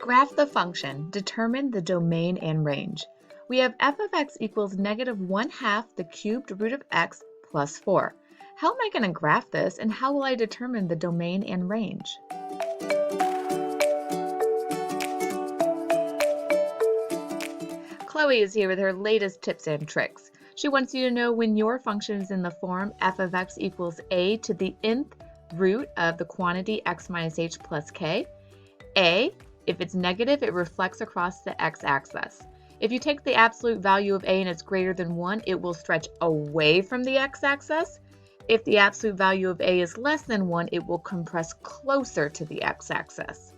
Graph the function. Determine the domain and range. We have f of x equals negative 1/2 the cubed root of x plus 4. How am I going to graph this, and how will I determine the domain and range? Chloe is here with her latest tips and tricks. She wants you to know when your function is in the form f of x equals a to the nth root of the quantity x minus h plus k. A, if it's negative, it reflects across the x-axis. If you take the absolute value of a and it's greater than 1, it will stretch away from the x-axis. If the absolute value of a is less than 1, it will compress closer to the x-axis.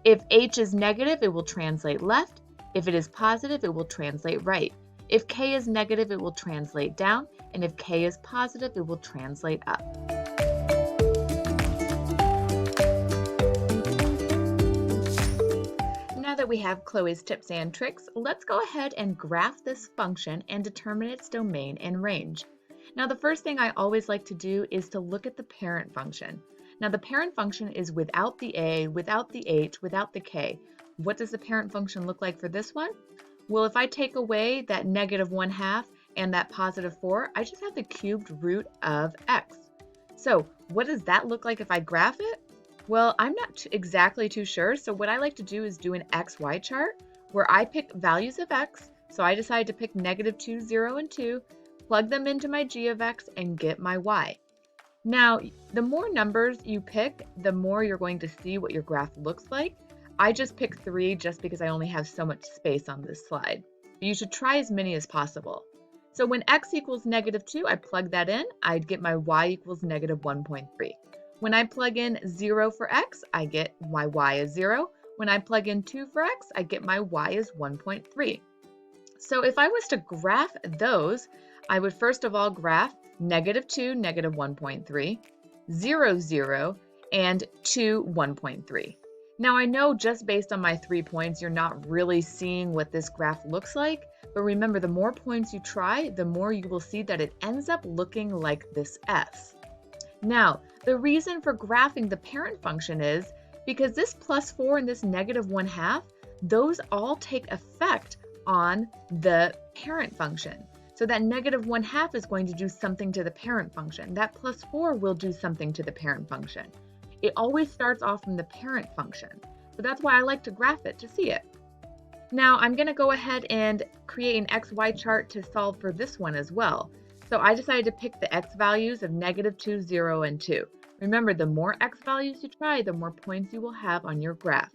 If h is negative, it will translate left. If it is positive, it will translate right. If k is negative, it will translate down. And if k is positive, it will translate up. Now that we have Chloe's tips and tricks, let's go ahead and graph this function and determine its domain and range. Now, the first thing I always like to do is to look at the parent function. Now, the parent function is without the a, without the h, without the k. What does the parent function look like for this one? Well, if I take away that negative 1/2 and that positive 4, I just have the cubed root of x. So what does that look like if I graph it? Well, I'm not exactly too sure, so what I like to do is do an XY chart where I pick values of x. So I decided to pick negative 2, 0, and 2, plug them into my g of x, and get my y. Now, the more numbers you pick, the more you're going to see what your graph looks like. I just picked 3 just because I only have so much space on this slide. But you should try as many as possible. So when x equals negative 2, I plug that in, I'd get my y equals negative 1.3. When I plug in 0 for x, I get my y is 0. When I plug in 2 for x, I get my y is 1.3. So if I was to graph those, I would first of all graph negative 2, negative 1.3, 0, 0, and 2, 1.3. Now I know just based on my 3 points, you're not really seeing what this graph looks like, but remember, the more points you try, the more you will see that it ends up looking like this S. Now, the reason for graphing the parent function is because this plus 4 and this negative 1/2, those all take effect on the parent function. So that negative 1/2 is going to do something to the parent function. That plus 4 will do something to the parent function. It always starts off from the parent function. So that's why I like to graph it to see it. Now I'm going to go ahead and create an XY chart to solve for this one as well. So I decided to pick the x values of negative 2, 0, and 2. Remember, the more x values you try, the more points you will have on your graph.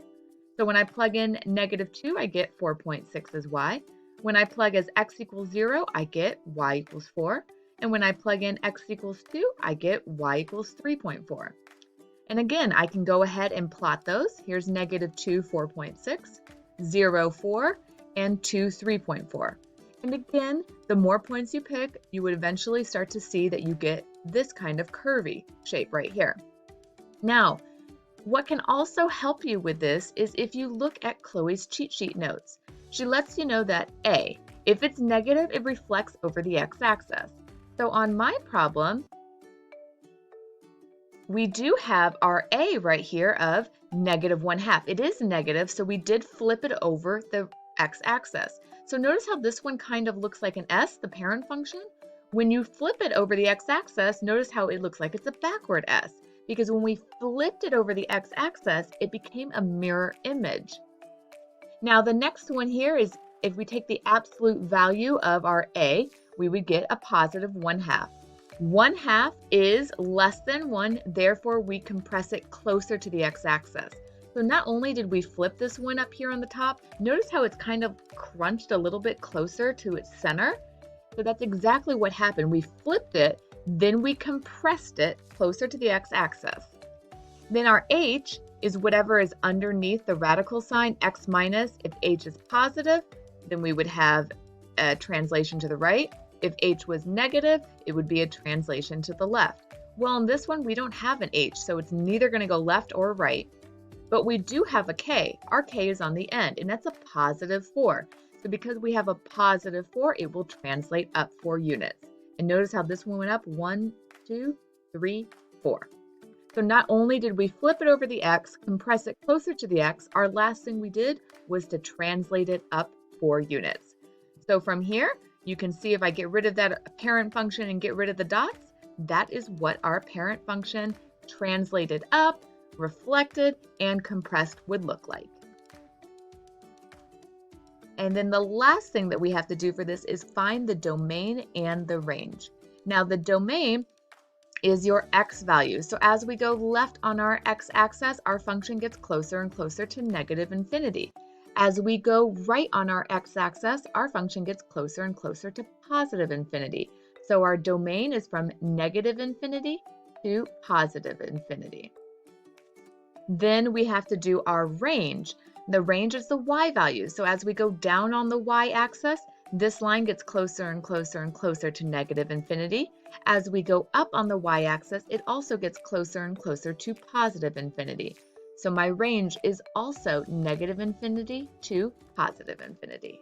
So when I plug in negative 2, I get 4.6 as y. When I plug as x equals 0, I get y equals 4. And when I plug in x equals 2, I get y equals 3.4. And again, I can go ahead and plot those. Here's negative 2, 4.6, 0, 4, and 2, 3.4. And again, the more points you pick, you would eventually start to see that you get this kind of curvy shape right here. Now, what can also help you with this is if you look at Chloe's cheat sheet notes. She lets you know that A, if it's negative, it reflects over the x-axis. So on my problem, we do have our A right here of negative 1/2. It is negative, so we did flip it over the x-axis. So notice how this one kind of looks like an S, the parent function. When you flip it over the x-axis, notice how it looks like it's a backward S, because when we flipped it over the x-axis, it became a mirror image. Now the next one here is if we take the absolute value of our A, we would get a positive 1/2. 1/2 is less than 1, therefore we compress it closer to the x-axis. So not only did we flip this one up here on the top, notice how it's kind of crunched a little bit closer to its center. So that's exactly what happened. We flipped it, then we compressed it closer to the x-axis. Then our h is whatever is underneath the radical sign, x minus. If h is positive, then we would have a translation to the right. If h was negative, it would be a translation to the left. Well, in this one, we don't have an h, so it's neither going to go left or right. But we do have a k. Our k is on the end, and that's a positive 4. So because we have a positive 4, it will translate up 4 units. And notice how this one went up, 1, 2, 3, 4. So not only did we flip it over the x, compress it closer to the x, our last thing we did was to translate it up 4 units. So from here, you can see if I get rid of that parent function and get rid of the dots, that is what our parent function translated up, reflected, and compressed would look like. And then the last thing that we have to do for this is find the domain and the range. Now the domain is your x value. So as we go left on our x-axis, our function gets closer and closer to negative infinity. As we go right on our x-axis, our function gets closer and closer to positive infinity. So our domain is from negative infinity to positive infinity. Then we have to do our range. The range is the y value. So as we go down on the y-axis, this line gets closer and closer and closer to negative infinity. As we go up on the y-axis, it also gets closer and closer to positive infinity. So my range is also negative infinity to positive infinity.